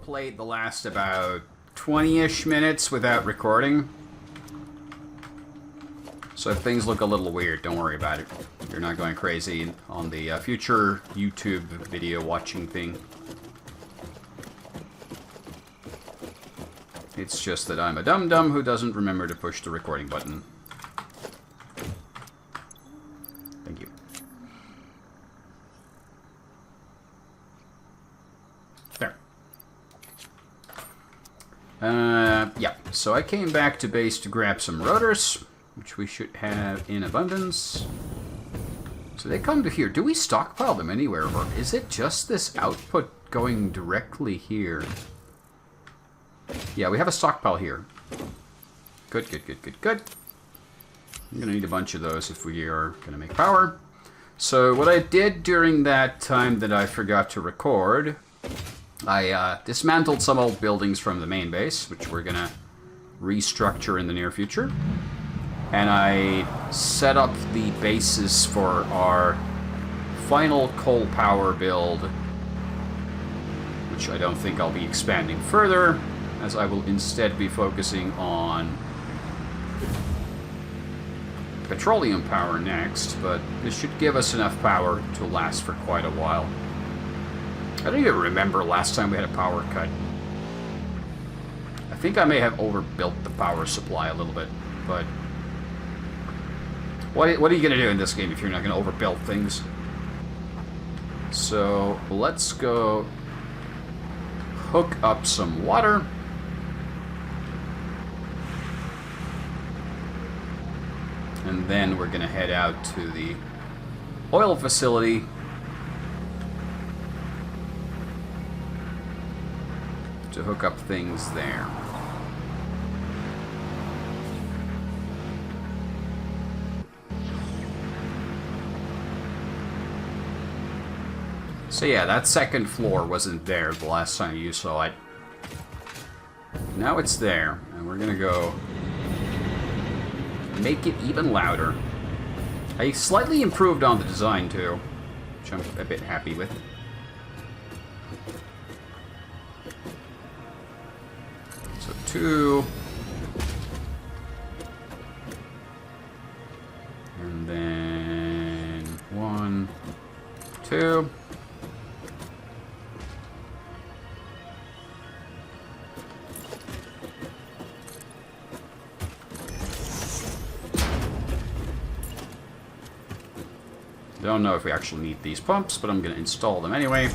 played the last about 20-ish minutes without recording. So if things look a little weird, don't worry about it. You're not going crazy on the future YouTube video watching thing. It's just that I'm a dum-dum who doesn't remember to push the recording button. Thank you. There. Yeah, so I came back to base to grab some rotors, which we should have in abundance. So they come to here. Do we stockpile them anywhere, or is it just this output going directly here? Yeah, we have a stockpile here. Good, good, good, good, good. I'm going to need a bunch of those if we are going to make power. So what I did during that time that I forgot to record, I dismantled some old buildings from the main base, which we're going to restructure in the near future. And I set up the bases for our final coal power build, which I don't think I'll be expanding further, as I will instead be focusing on petroleum power next, but this should give us enough power to last for quite a while. I don't even remember last time we had a power cut. I think I may have overbuilt the power supply a little bit, but what are you going to do in this game if you're not going to overbuild things? So let's go hook up some water. And then we're going to head out to the oil facility to hook up things there. So yeah, that second floor wasn't there the last time you saw it. Now it's there, and we're going to go make it even louder. I slightly improved on the design too, which I'm a bit happy with. So 2. And then 1, 2. Don't know if we actually need these pumps, but I'm going to install them anyway.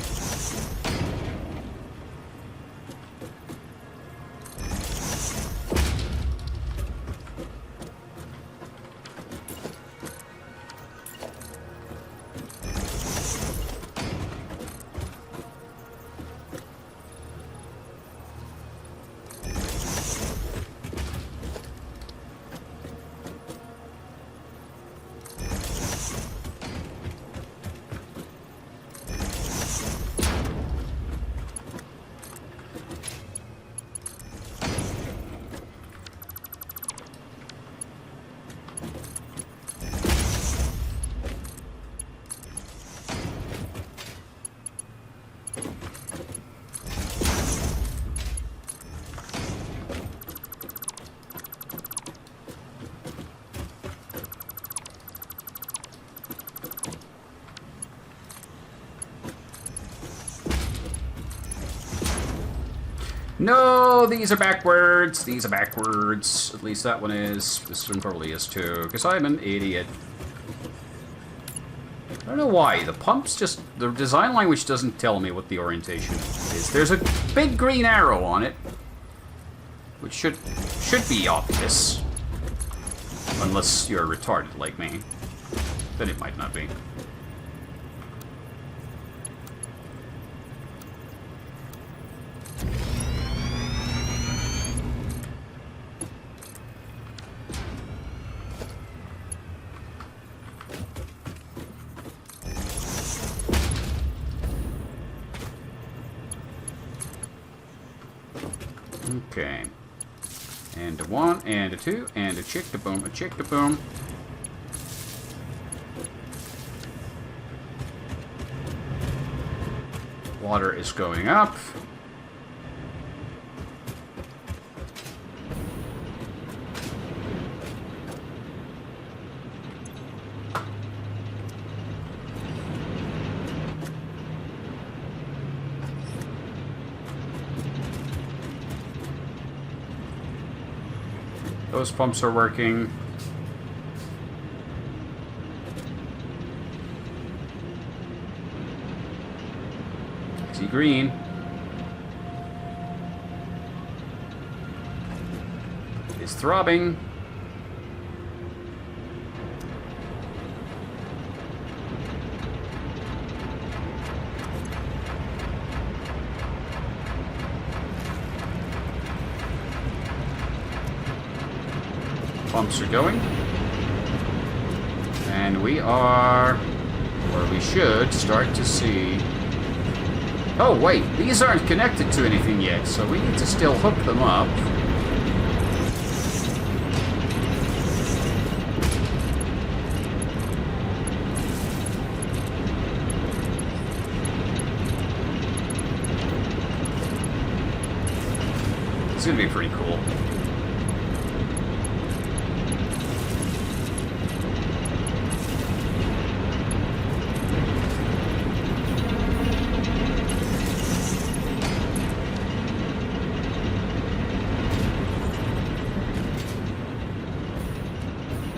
No, these are backwards. These are backwards. At least that one is. This one probably is too, because I'm an idiot. I don't know why. The pumps just... The design language doesn't tell me what the orientation is. There's a big green arrow on it, which should be obvious. Unless you're retarded like me. Then it might not be. Okay. And a 1, and a 2, and a chick-da-boom, a chick-da-boom. Water is going up. Those pumps are working. See green. It's throbbing. Pumps are going. And we are, or we should start to see... Oh wait, these aren't connected to anything yet, so we need to still hook them up. It's gonna be pretty cool.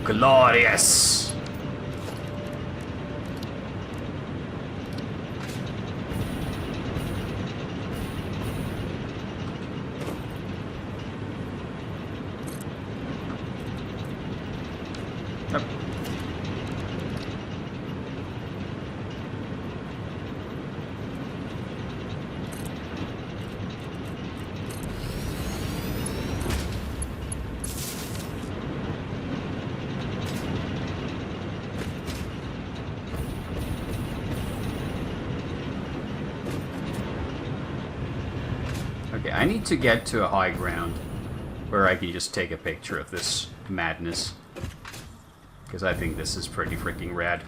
Glorious! Yep. Okay, I need to get to a high ground where I can just take a picture of this madness. Because I think this is pretty freaking rad.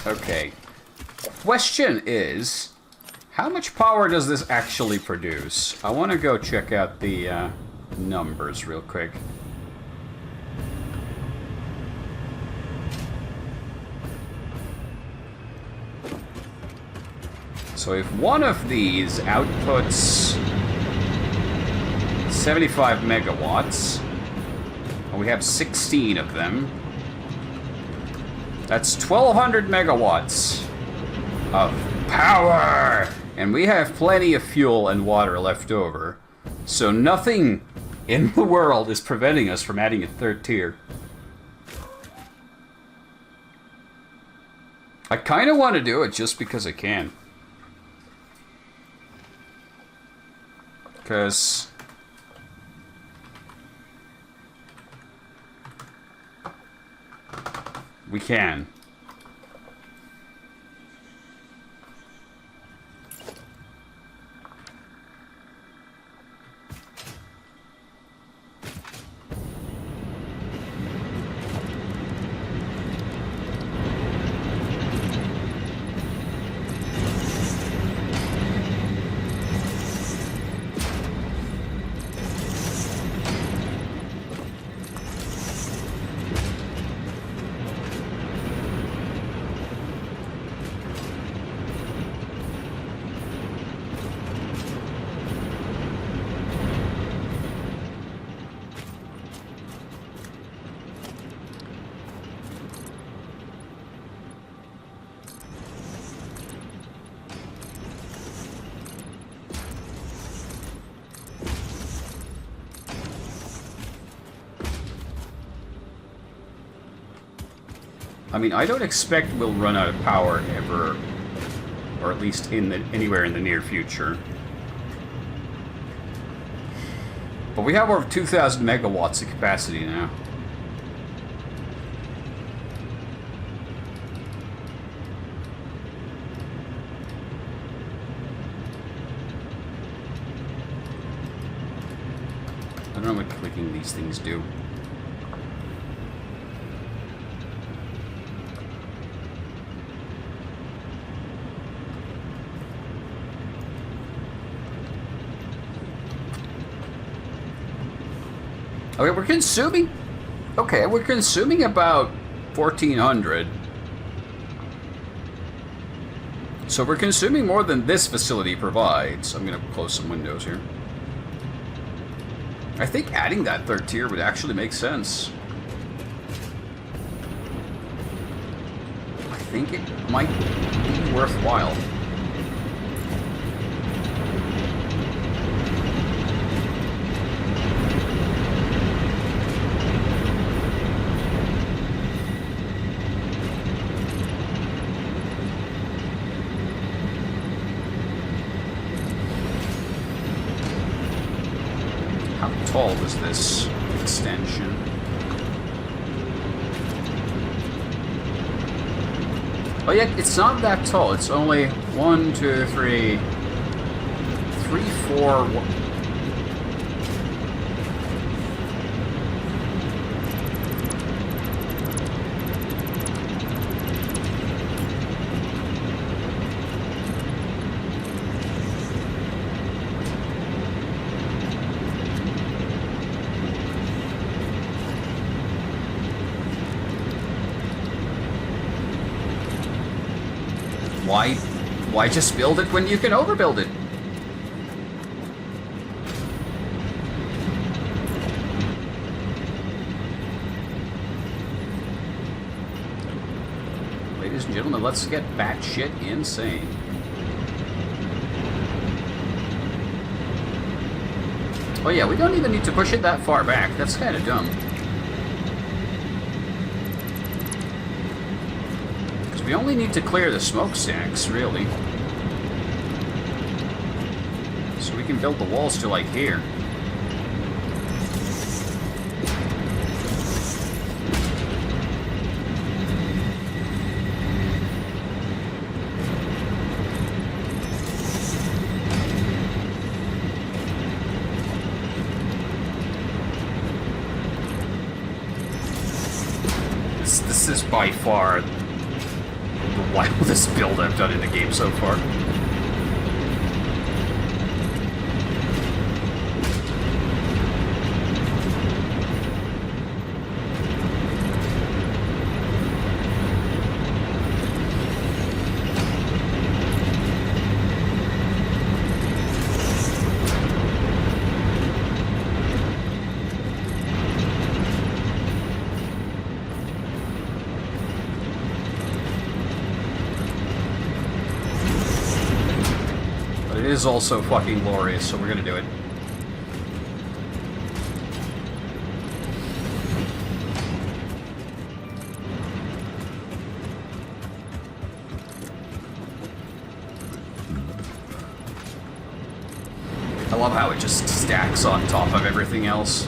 Okay. Question is, how much power does this actually produce? I want to go check out the numbers real quick. So if one of these outputs 75 megawatts, and we have 16 of them, that's 1,200 megawatts of power! And we have plenty of fuel and water left over. So nothing in the world is preventing us from adding a third tier. I kind of want to do it just because I can. Because... we can. I mean, I don't expect we'll run out of power ever, or at least anywhere in the near future. But we have over 2,000 megawatts of capacity now. I don't know what clicking these things do. Okay, we're consuming... Okay, we're consuming about 1,400. So we're consuming more than this facility provides. I'm going to close some windows here. I think adding that third tier would actually make sense. I think it might be worthwhile. How tall is this extension? Oh yeah, it's not that tall. It's only 1, 2, 3, 4. Why just build it when you can overbuild it? Ladies and gentlemen, let's get batshit insane. Oh yeah, we don't even need to push it that far back. That's kind of dumb. We only need to clear the smokestacks, really. So we can build the walls to, like, here. This is by far the wildest build I've done in the game so far. It is also fucking glorious, so we're gonna do it. I love how it just stacks on top of everything else.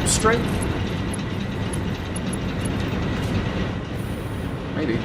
straight? Maybe.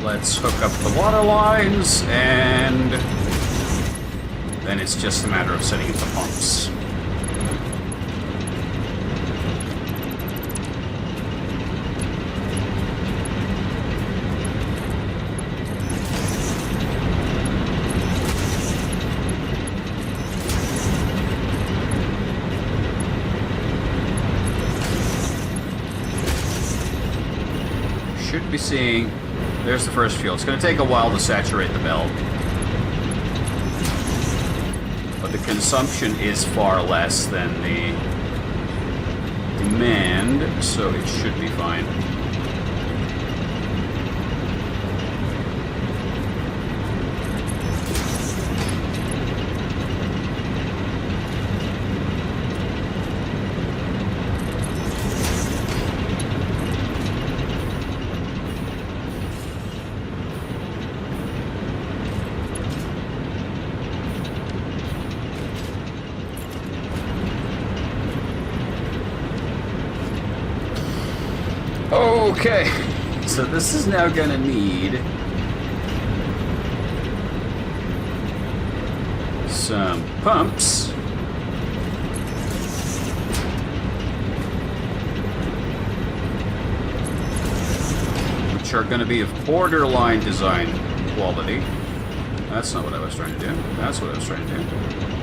Let's hook up the water lines, and then it's just a matter of setting up the pumps. Should be seeing... There's the first fuel. It's going to take a while to saturate the belt. But the consumption is far less than the demand, so it should be fine. Okay, so this is now going to need some pumps. Which are going to be of borderline design quality. That's not what I was trying to do. That's what I was trying to do.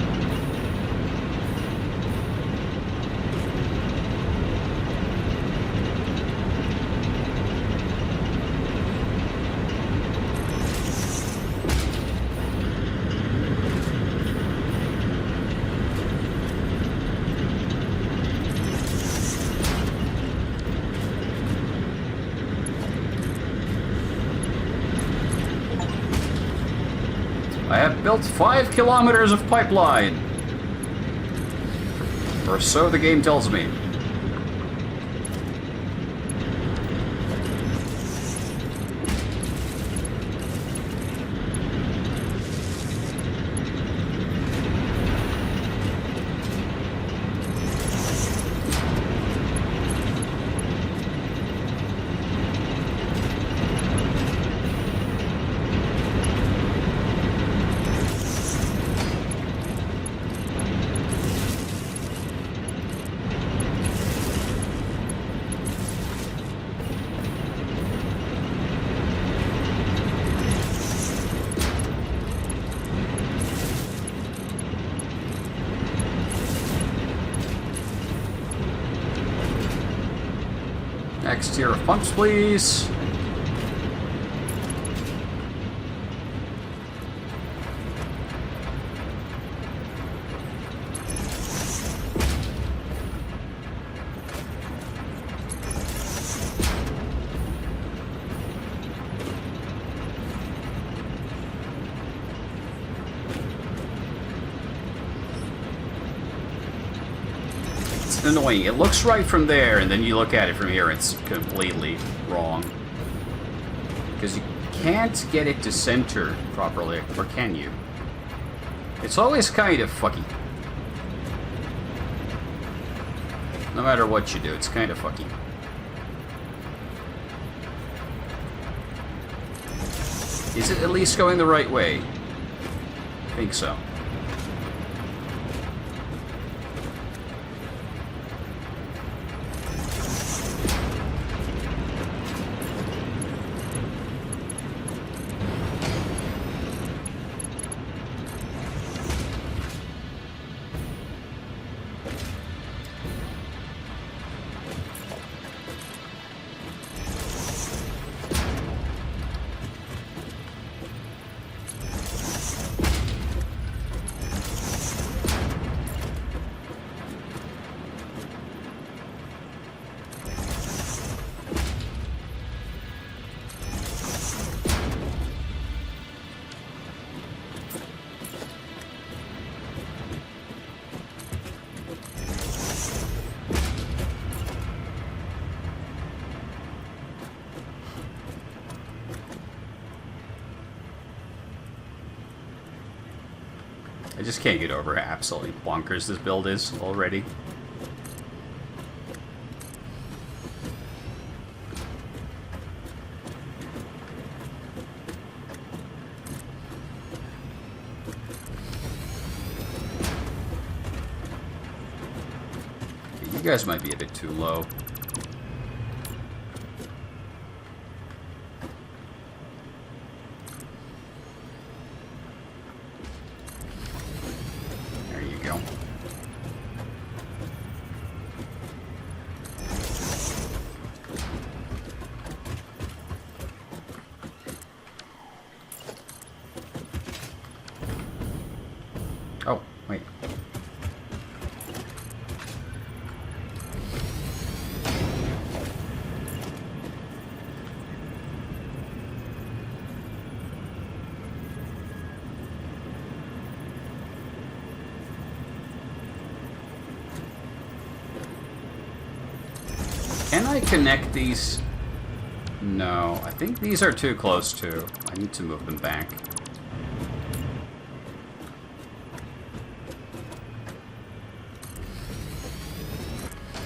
I have built 5 kilometers of pipeline. Or so the game tells me. next tier of pumps, please. Annoying. It looks right from there, and then you look at it from here, it's completely wrong. Because you can't get it to center properly, or can you? It's always kind of fucky. No matter what you do, it's kind of fucky. Is it at least going the right way? I think so. I just can't get over how absolutely bonkers this build is already. You guys might be a bit too low. Oh, wait. Can I connect these? No, I think these are too close to. I need to move them back.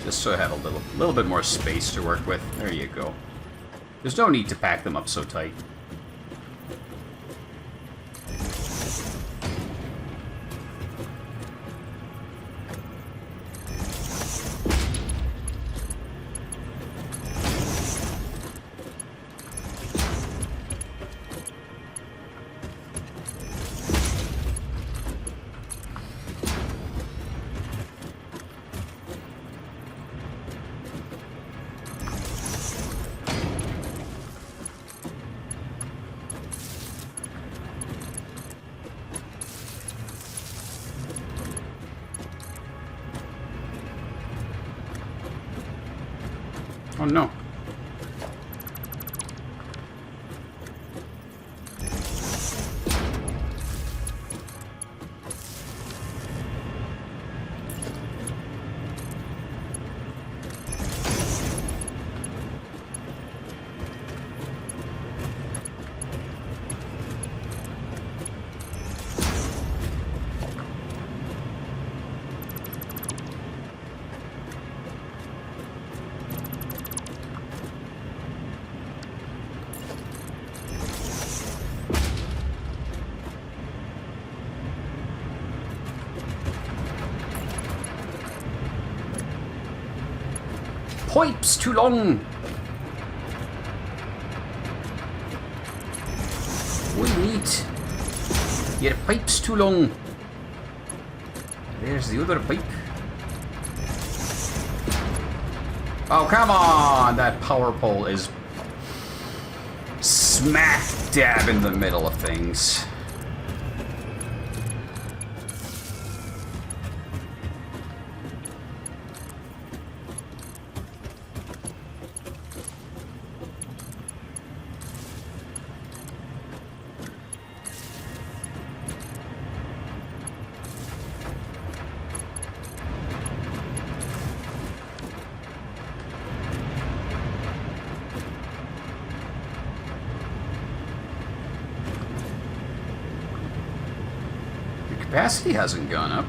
Just so I have a little bit more space to work with. There you go. There's no need to pack them up so tight. Oh no. Pipes too long. We need. Your pipe's too long. There's the other pipe. Oh, come on! That power pole is smack dab in the middle of things. Capacity hasn't gone up.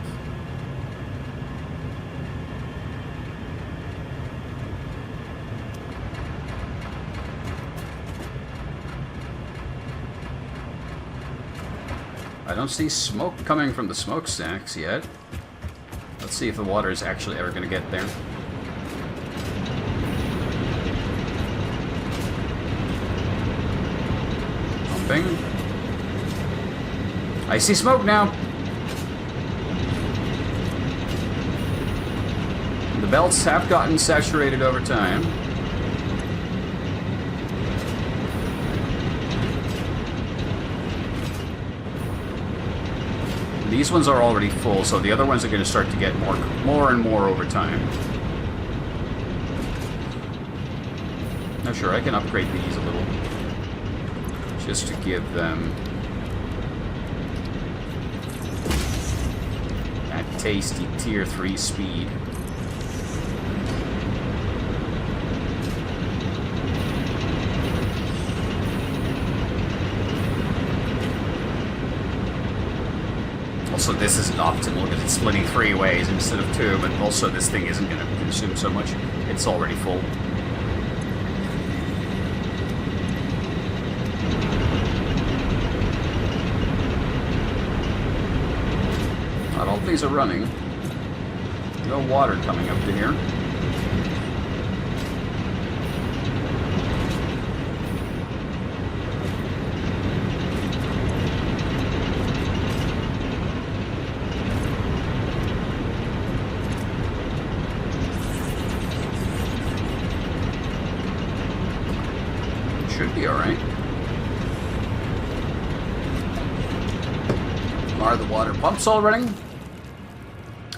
I don't see smoke coming from the smokestacks yet. Let's see if the water is actually ever going to get there. Pumping. I see smoke now. The belts have gotten saturated over time. These ones are already full, so the other ones are going to start to get more and more over time. Now sure, I can upgrade these a little. Just to give them that tasty tier 3 speed. Also, this isn't optimal because it's splitting 3 ways instead of 2, but also this thing isn't going to consume so much. It's already full. Not all of these are running. No water coming up to here. Should be alright. Are the water pumps all running?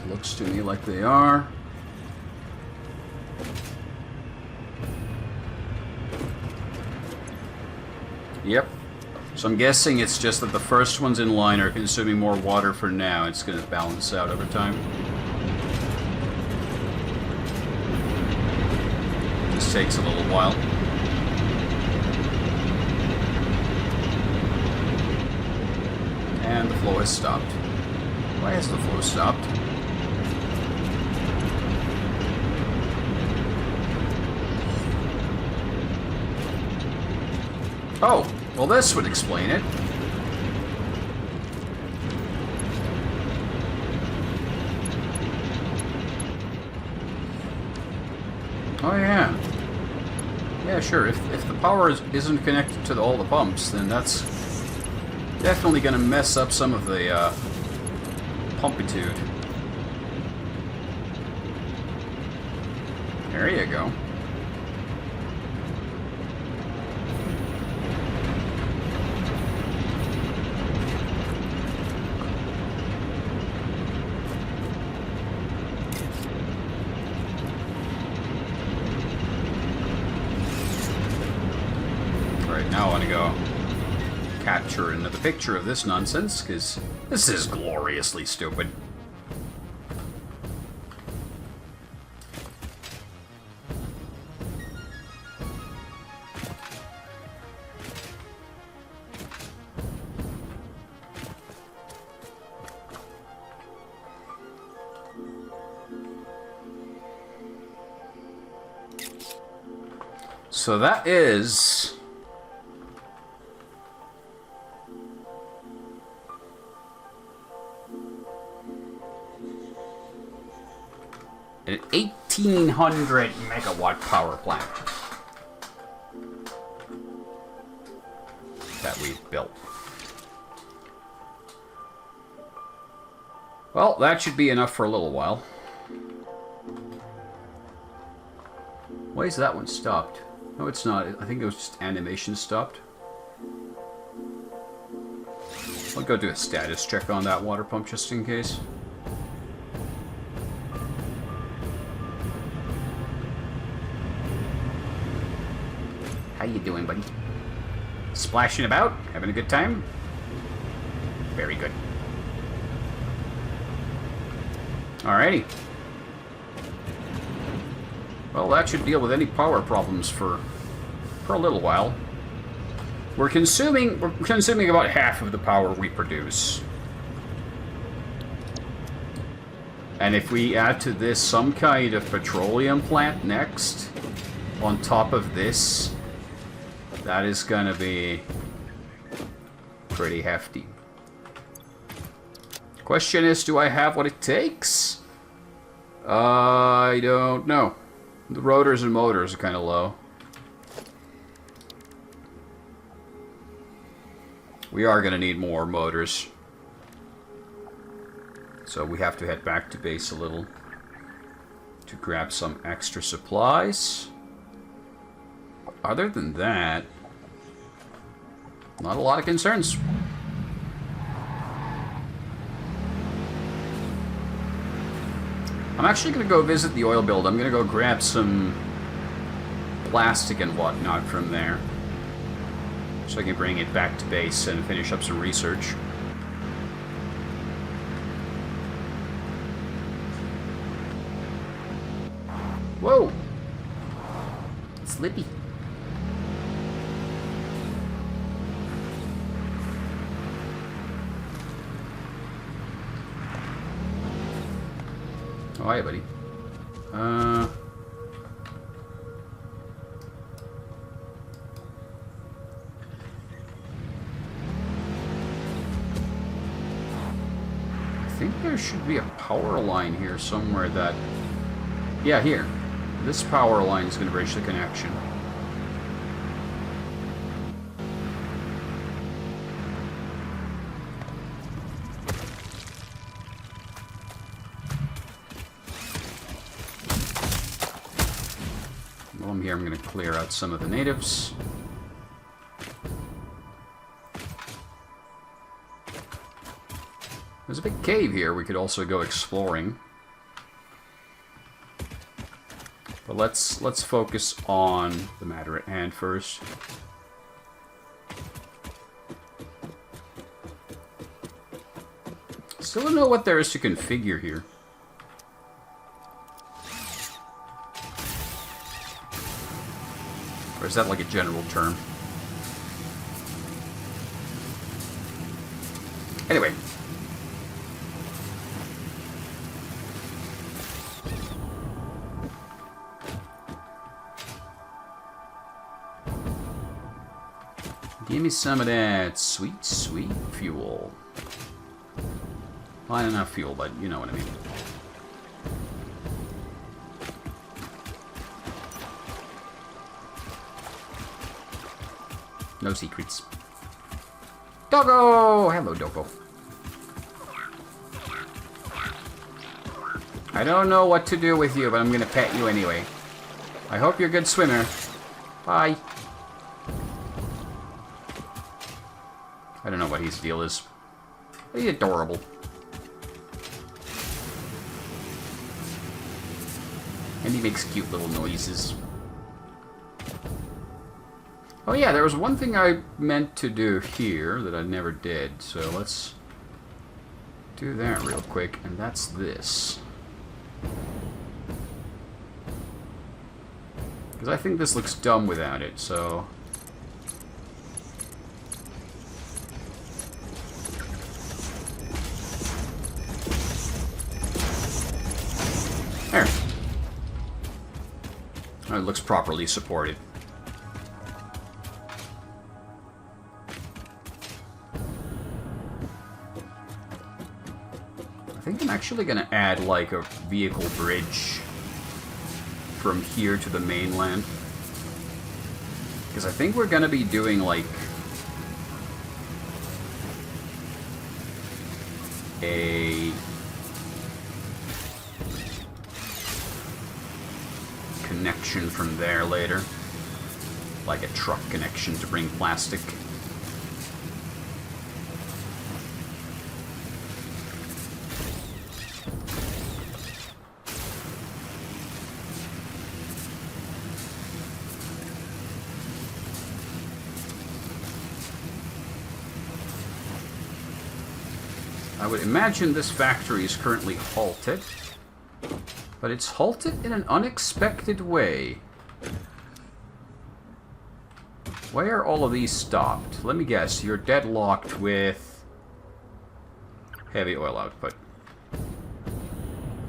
Looks to me like they are. Yep. So I'm guessing it's just that the first ones in line are consuming more water for now. It's going to balance out over time. This takes a little while. And the flow has stopped. Why has the flow stopped? Oh, well this would explain it. Oh yeah. Yeah, sure. If the power isn't connected to all the pumps, then that's definitely going to mess up some of the pumpitude. There you go. Right, now I want to go capture another picture of this nonsense, because this is gloriously stupid. So that is an 1,800 megawatt power plant that we've built. Well, that should be enough for a little while. Why is that one stopped? No, it's not. I think it was just animation stopped. I'll go do a status check on that water pump just in case. How you doing, buddy? Splashing about? Having a good time? Very good. Alrighty. Well, that should deal with any power problems for a little while. We're consuming about half of the power we produce. And if we add to this some kind of petroleum plant next, on top of this, that is gonna be pretty hefty. Question is, do I have what it takes? I don't know. The rotors and motors are kind of low. We are going to need more motors. So we have to head back to base a little to grab some extra supplies. Other than that, not a lot of concerns. I'm actually going to go visit the oil build. I'm going to go grab some plastic and whatnot from there, so I can bring it back to base and finish up some research. Whoa! Slippy. Oh, hi, buddy. I think there should be a power line here somewhere that... Yeah, here. This power line is going to bridge the connection. While I'm here, I'm going to clear out some of the natives. There's a big cave here we could also go exploring. But let's focus on the matter at hand first. Still don't know what there is to configure here. Or is that like a general term? Anyway. Give me some of that sweet, sweet fuel. Well, not enough fuel, but you know what I mean. No secrets. Doggo! Hello, Doggo. I don't know what to do with you, but I'm gonna pet you anyway. I hope you're a good swimmer. Bye. I don't know what his deal is. He's adorable. And he makes cute little noises. Oh yeah, there was one thing I meant to do here that I never did, so let's do that real quick, and that's this. Because I think this looks dumb without it, so... There. Oh, it looks properly supported. I think I'm actually going to add like a vehicle bridge from here to the mainland. Because I think we're going to be doing like a connection from there later. Like a truck connection to bring plastic. I would imagine this factory is currently halted, but it's halted in an unexpected way. Why are all of these stopped? Let me guess, you're deadlocked with heavy oil output.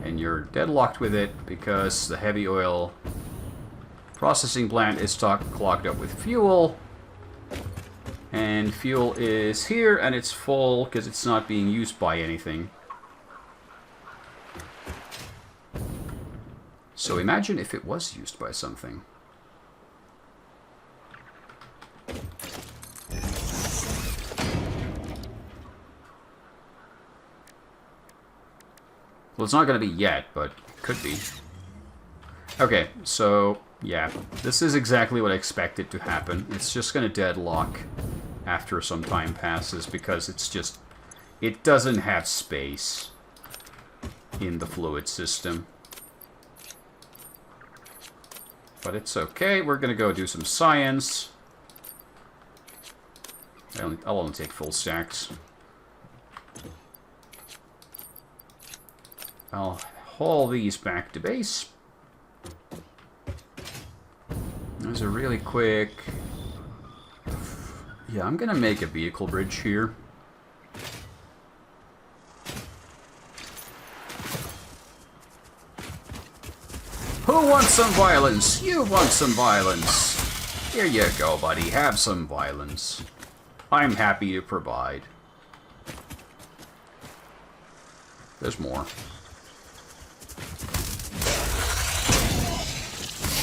And you're deadlocked with it because the heavy oil processing plant is clogged up with fuel. And fuel is here, and it's full because it's not being used by anything. So imagine if it was used by something. Well, it's not going to be yet, but it could be. Okay, so, yeah. This is exactly what I expected to happen. It's just going to deadlock after some time passes because it's just... It doesn't have space in the fluid system. But it's okay. We're going to go do some science. I'll only take full stacks. I'll haul these back to base. There's a really quick... Yeah, I'm gonna make a vehicle bridge here. Who wants some violence? You want some violence. Here you go, buddy. Have some violence. I'm happy to provide. There's more.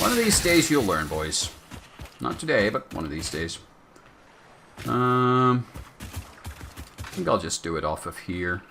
One of these days you'll learn, boys. Not today, but one of these days. I think I'll just do it off of here.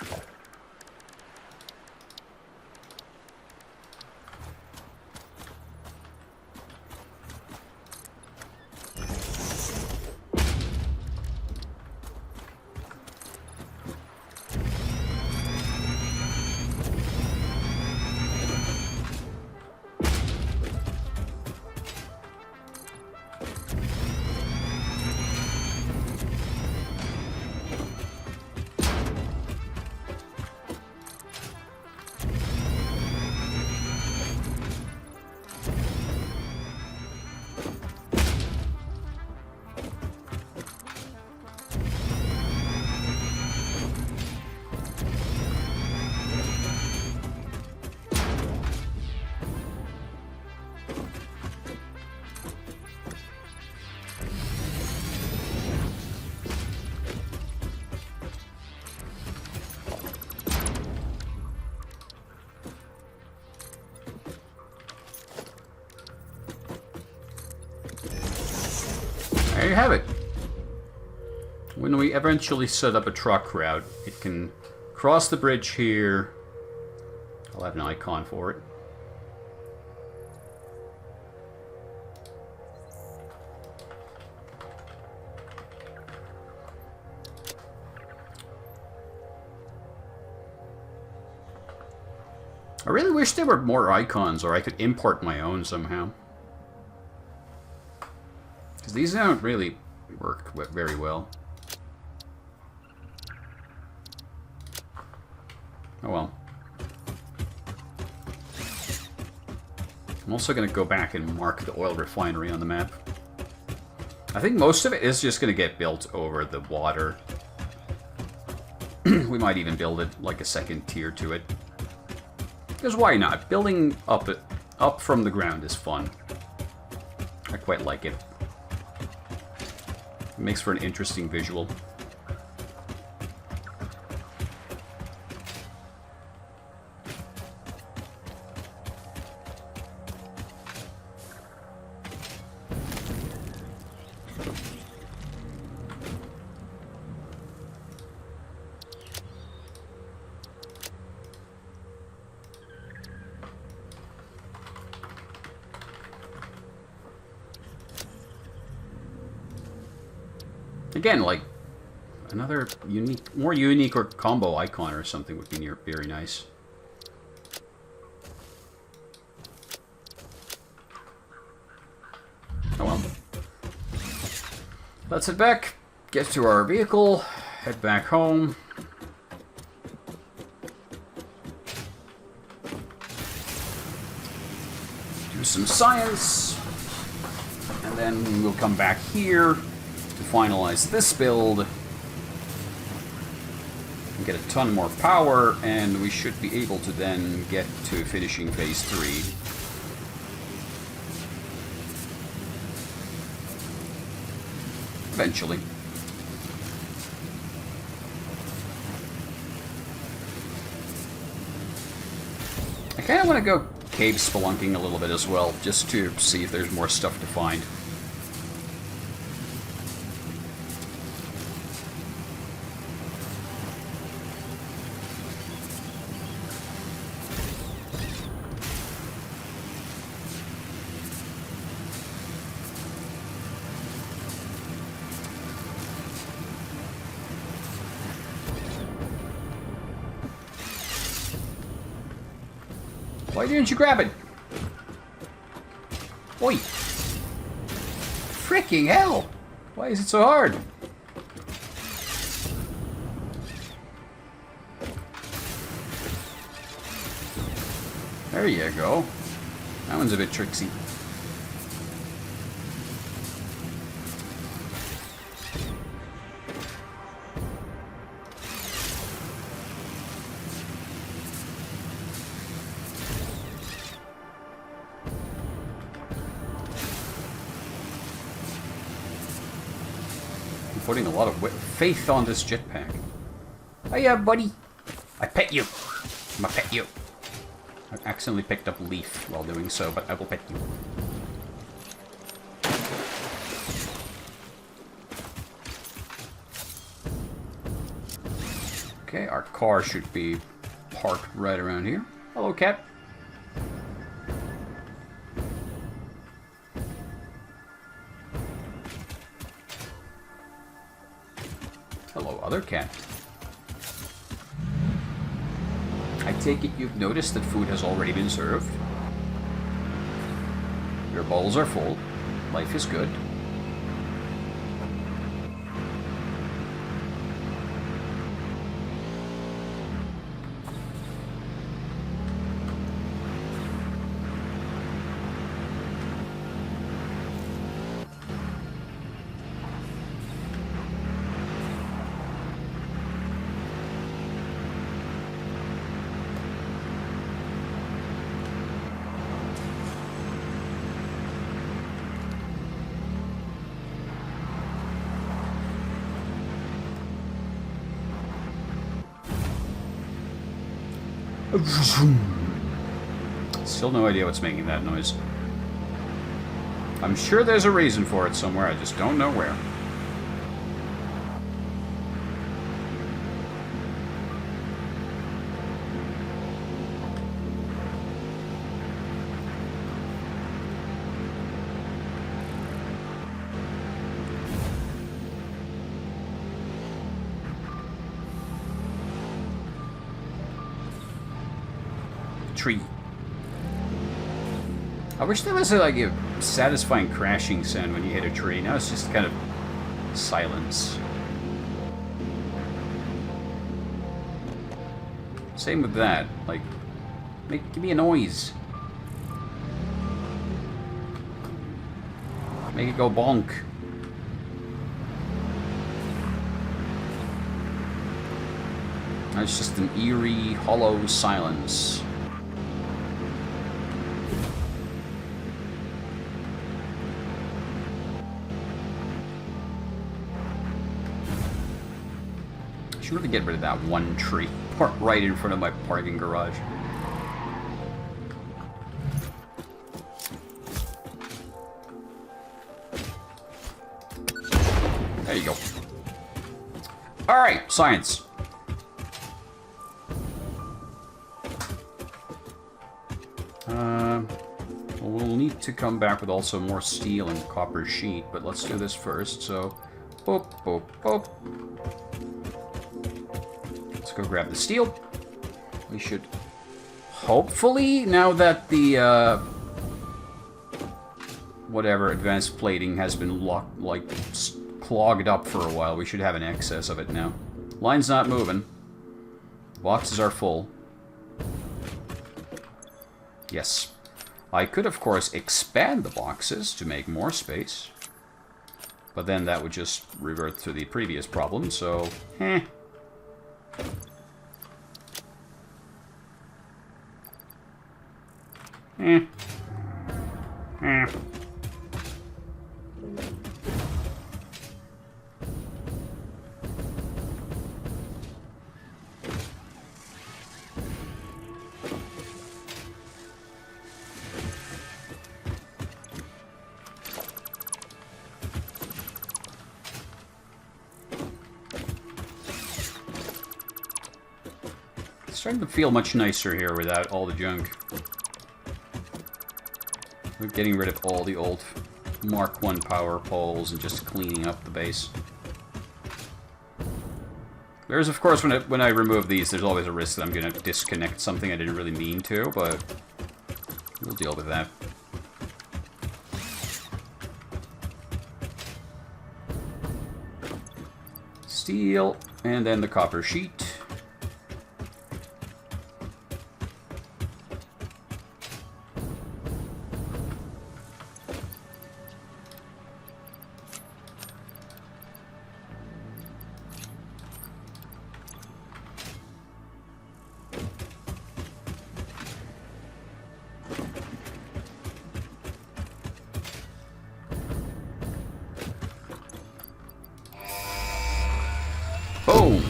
There you have it. When we eventually set up a truck route, it can cross the bridge here. I'll have an icon for it. I really wish there were more icons, or I could import my own somehow. Because these don't really work very well. Oh well. I'm also going to go back and mark the oil refinery on the map. I think most of it is just going to get built over the water. We might even build it like a second tier to it. Because why not? Building up from the ground is fun. I quite like it. It makes for an interesting visual. Again, like, another unique, more unique or combo icon or something would be very nice. Oh well. Let's head back, get to our vehicle, head back home. Do some science. And then we'll come back here to finalize this build. And get a ton more power, and we should be able to then get to finishing phase 3. Eventually. I kind of want to go cave spelunking a little bit as well, just to see if there's more stuff to find. Why didn't you grab it? Oi! Freaking hell! Why is it so hard? There you go. That one's a bit tricksy. Putting a lot of faith on this jetpack. Oh yeah, buddy. I pet you. I'm gonna pet you. I accidentally picked up leaf while doing so, but I will pet you. Okay, our car should be parked right around here. Hello, cat. Hello, other cat. I take it you've noticed that food has already been served. Your bowls are full. Life is good. Still no idea what's making that noise. I'm sure there's a reason for it somewhere, I just don't know where. Tree. I wish there was like a satisfying crashing sound when you hit a tree. Now it's just kind of silence. Same with that. Like, give me a noise. Make it go bonk. Now it's just an eerie, hollow silence. I should really get rid of that one tree right in front of my parking garage. There you go. Alright, science. We'll need to come back with also more steel and copper sheet, but let's do this first. So Boop, boop, boop. Let's go grab the steel. We should hopefully, now that the whatever advanced plating has been clogged up for a while, we should have an excess of it now. Line's not moving. Boxes are full. Yes. I could, of course, expand the boxes to make more space. But then that would just revert to the previous problem, so... Eh. Eh. Eh. It's starting to feel much nicer here without all the junk. We're getting rid of all the old Mark I power poles and just cleaning up the base. There's, of course, when I remove these, there's always a risk that I'm going to disconnect something I didn't really mean to, but we'll deal with that. Steel, and then the copper sheet. Boom!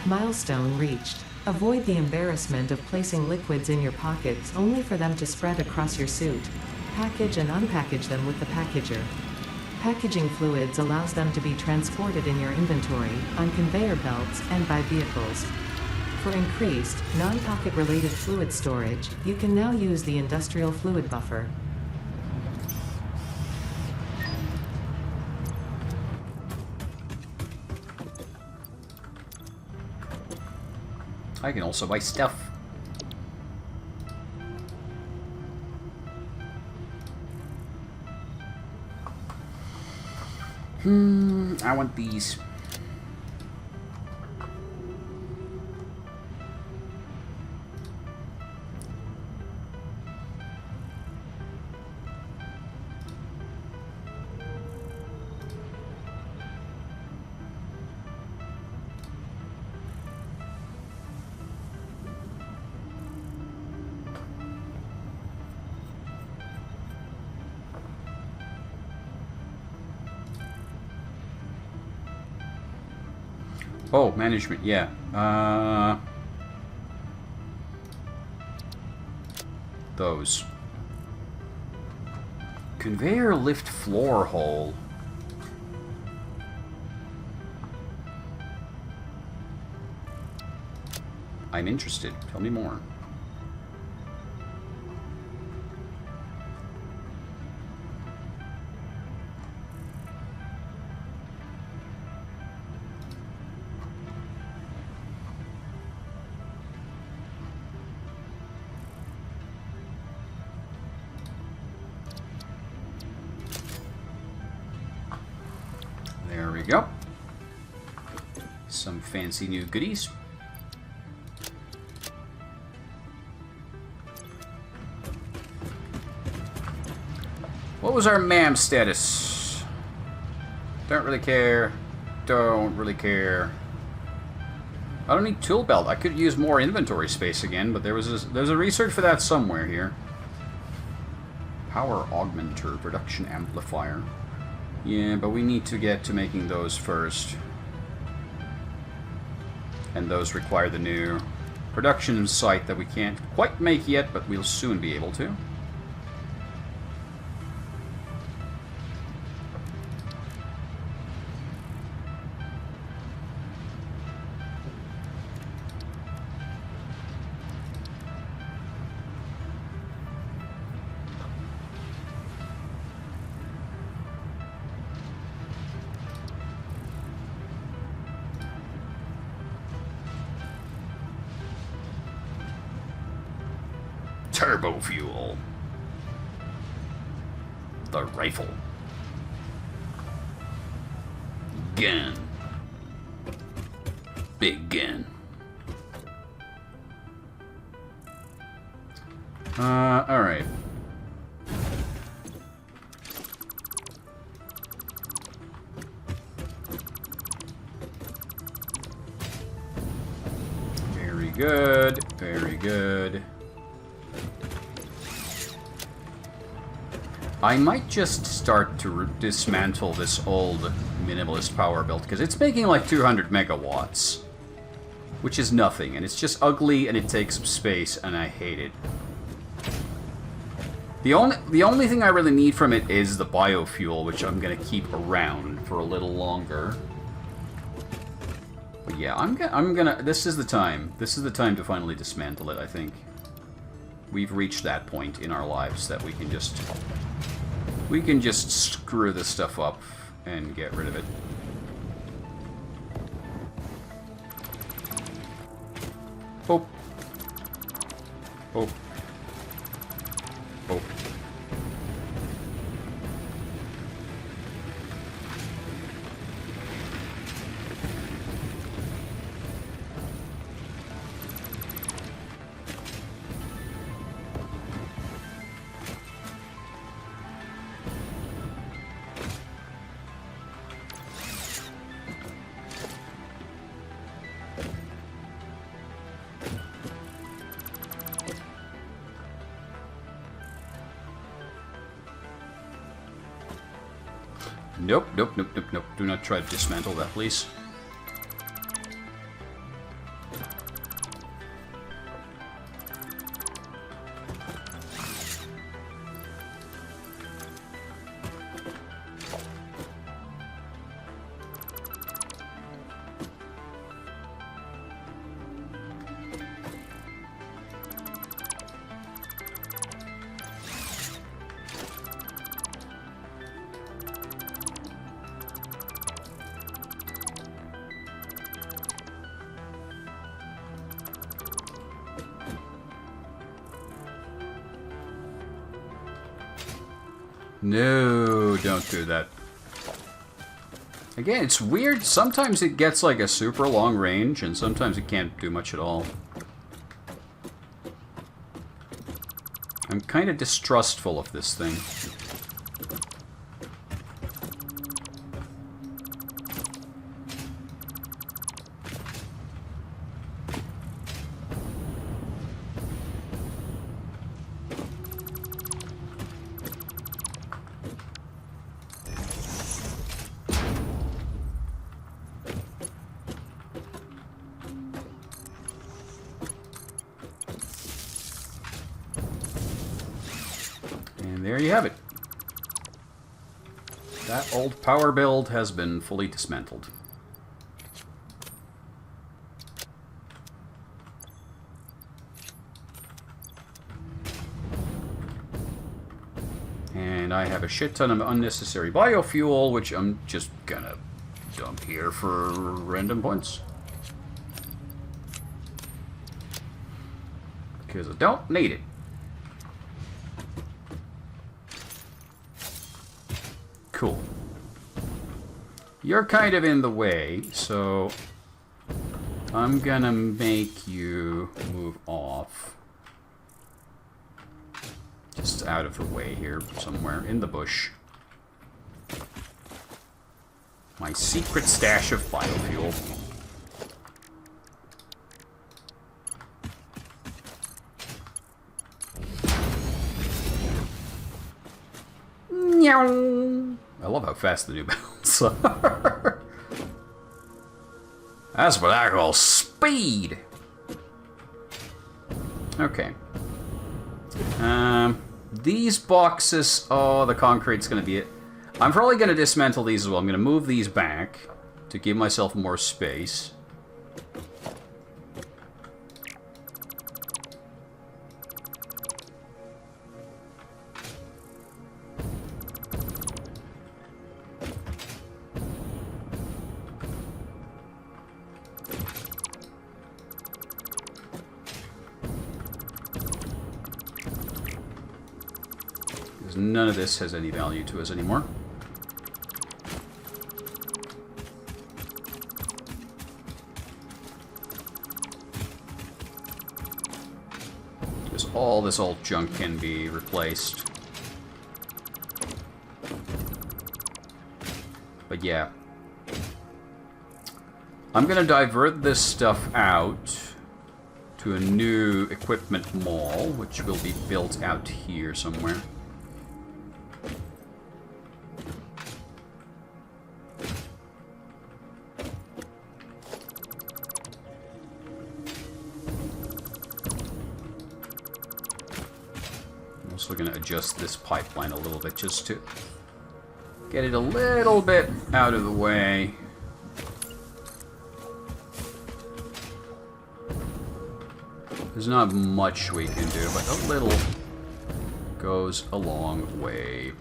Milestone reached. Avoid the embarrassment of placing liquids in your pockets only for them to spread across your suit. Package and unpackage them with the packager. Packaging fluids allows them to be transported in your inventory, on conveyor belts, and by vehicles. For increased, non-pocket related fluid storage, you can now use the industrial fluid buffer. I can also buy stuff. I want these. Oh, management, yeah. Those. Conveyor lift floor hole. I'm interested. Tell me more. There we go. Some fancy new goodies. What was our WHAM status? Don't really care. Don't really care. I don't need tool belt. I could use more inventory space again, but there's a research for that somewhere here. Power augmenter, production amplifier. Yeah, but we need to get to making those first. And those require the new production site that we can't quite make yet, but we'll soon be able to. turbo fuel. The rifle. Gun. Big gun. Alright. Very good. Very good. I might just start to dismantle this old minimalist power build, because it's making like 200 megawatts. Which is nothing, and it's just ugly, and it takes up space, and I hate it. The only thing I really need from it is the biofuel, which I'm gonna keep around for a little longer. But yeah, I'm gonna. This is the time. This is the time to finally dismantle it. I think we've reached that point in our lives that we can just screw this stuff up and get rid of it. Oh. Oh. Oh. Nope, nope, nope, nope, nope. Do not try to dismantle that, please. No, don't do that. Again, it's weird. Sometimes it gets like a super long range, and sometimes it can't do much at all. I'm kind of distrustful of this thing. And there you have it. That old power build has been fully dismantled. And I have a shit ton of unnecessary biofuel, which I'm just gonna dump here for random points. Because I don't need it. Cool. You're kind of in the way, so I'm gonna make you move off. Just out of the way here, somewhere in the bush. My secret stash of biofuel. Meow. I love how fast the new bounds are. That's what I call speed. Okay. These boxes. Oh, the concrete's gonna be it. I'm probably gonna dismantle these as well. I'm gonna move these back to give myself more space. none of this has any value to us anymore. Because all this old junk can be replaced. But yeah. I'm gonna divert this stuff out to a new equipment mall, which will be built out here somewhere. I'm also gonna adjust this pipeline a little bit just to get it a little bit out of the way. There's not much we can do, but a little goes a long way.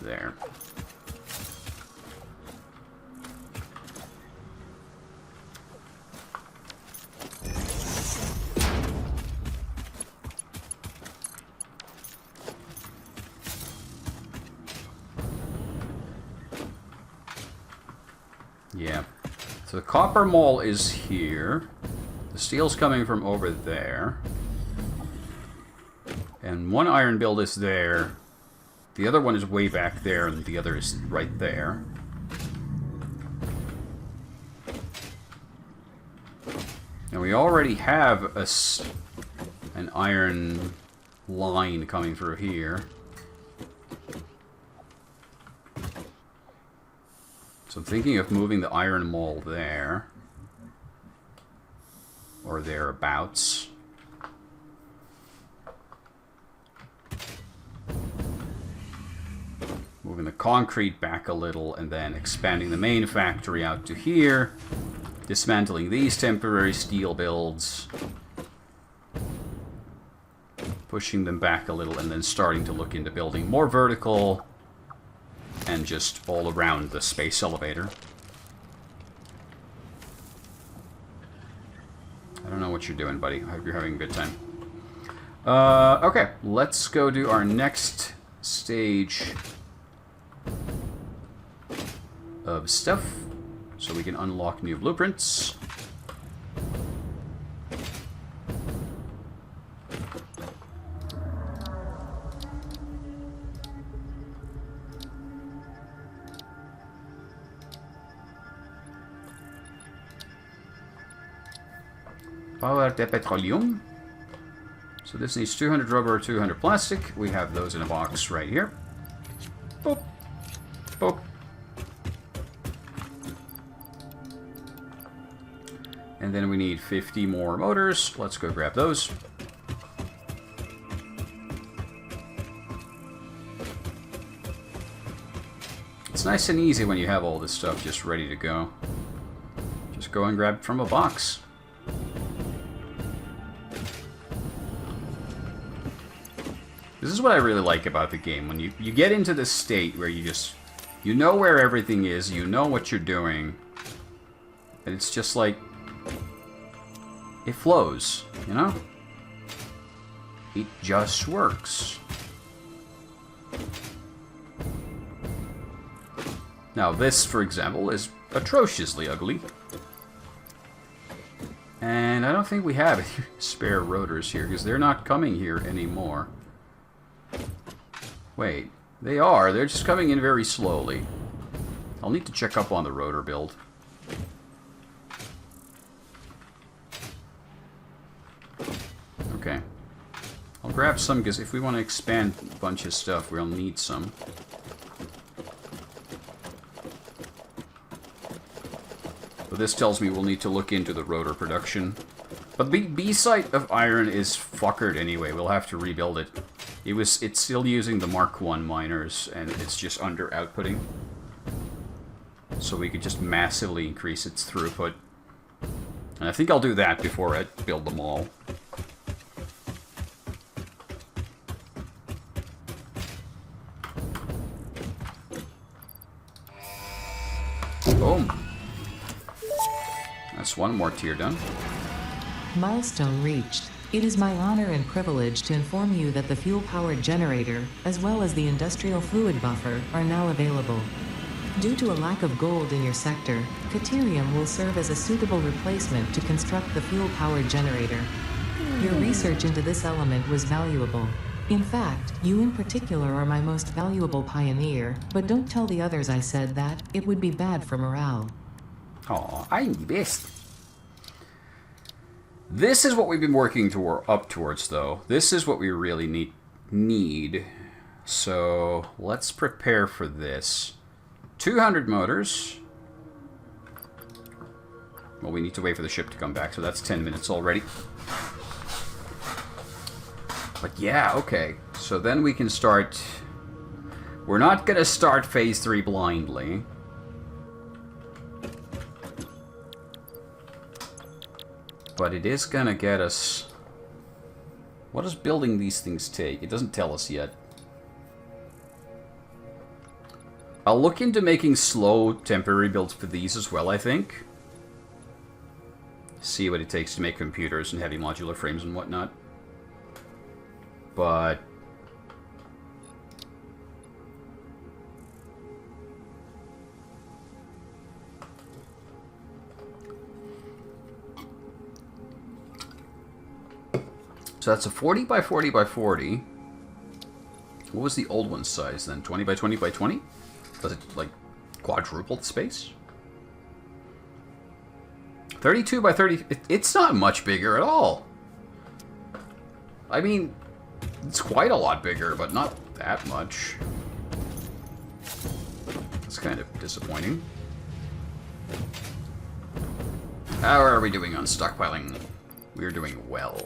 There. Yeah. So the copper mall is here. The steel's coming from over there. And one iron build is there. The other one is way back there, and the other is right there. And we already have an iron line coming through here. So I'm thinking of moving the iron mall there. Or thereabouts. Moving the concrete back a little and then expanding the main factory out to here. Dismantling these temporary steel builds. Pushing them back a little and then starting to look into building more vertical. And just all around the space elevator. I don't know what you're doing, buddy. I hope you're having a good time. Okay, let's go do our next stage of stuff so we can unlock new blueprints. Power de petroleum. So this needs 200 rubber, 200 plastic. We have those in a box right here. Boop. Boop. And then we need 50 more motors. Let's go grab those. It's nice and easy when you have all this stuff just ready to go. Just go and grab it from a box. This is what I really like about the game. When you get into this state where you know where everything is, you know what you're doing, and it's just like, it flows, you know? It just works. Now this, for example, is atrociously ugly. And I don't think we have any spare rotors here, because they're not coming here anymore. Wait, they are. They're just coming in very slowly. I'll need to check up on the rotor build. Okay. I'll grab some, because if we want to expand a bunch of stuff, we'll need some. But this tells me we'll need to look into the rotor production. But the B-site of iron is fuckered anyway. We'll have to rebuild it. It's still using the Mark I miners, and it's just under-outputting. So we could just massively increase its throughput. And I think I'll do that before I build them all. Boom. That's one more tier done. Milestone reached. It is my honor and privilege to inform you that the fuel-powered generator, as well as the industrial fluid buffer, are now available. Due to a lack of gold in your sector, Caterium will serve as a suitable replacement to construct the fuel-powered generator. Your research into this element was valuable. In fact, you in particular are my most valuable pioneer, but don't tell the others I said that. It would be bad for morale. Aw, I'm the best. This is what we've been working up towards, though. This is what we really need. So, let's prepare for this. 200 motors. Well, we need to wait for the ship to come back, so that's 10 minutes already. But yeah, okay. So then we can start... We're not going to start Phase 3 blindly. But it is going to get us... What does building these things take? It doesn't tell us yet. I'll look into making slow temporary builds for these as well, I think. See what it takes to make computers and heavy modular frames and whatnot. But... So that's a 40 by 40 by 40. What was the old one's size then? 20 by 20 by 20? Does it, like, quadruple the space? 32 by 30... It's not much bigger at all. I mean, it's quite a lot bigger, but not that much. It's kind of disappointing. How are we doing on stockpiling? We're doing well.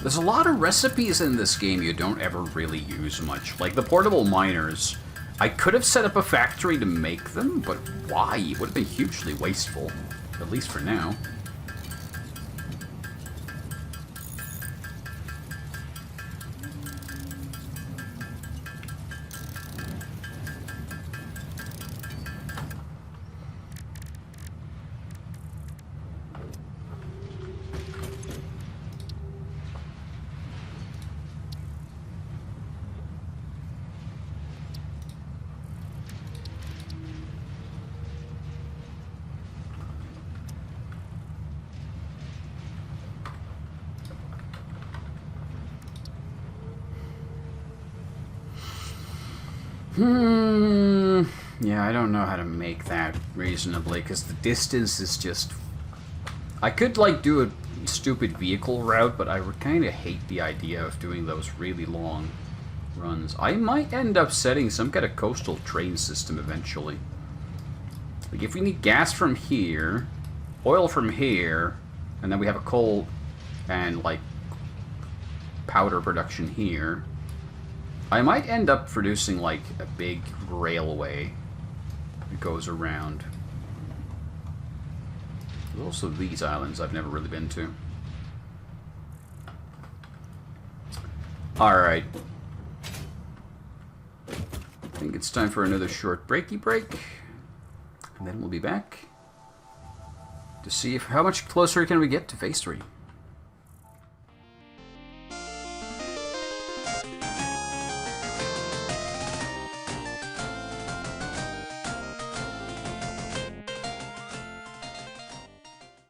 There's a lot of recipes in this game you don't ever really use much. Like the portable miners. I could have set up a factory to make them, but why? It would have been hugely wasteful. At least for now. Yeah, I don't know how to make that reasonably, because the distance is just... I could, like, do a stupid vehicle route, but I would kind of hate the idea of doing those really long runs. I might end up setting some kind of coastal train system eventually. Like, if we need gas from here, oil from here, and then we have a coal and, like, powder production here... I might end up producing, like, a big railway that goes around. There's also these islands I've never really been to. Alright. I think it's time for another short breaky break. And then we'll be back to see how much closer can we get to Phase 3.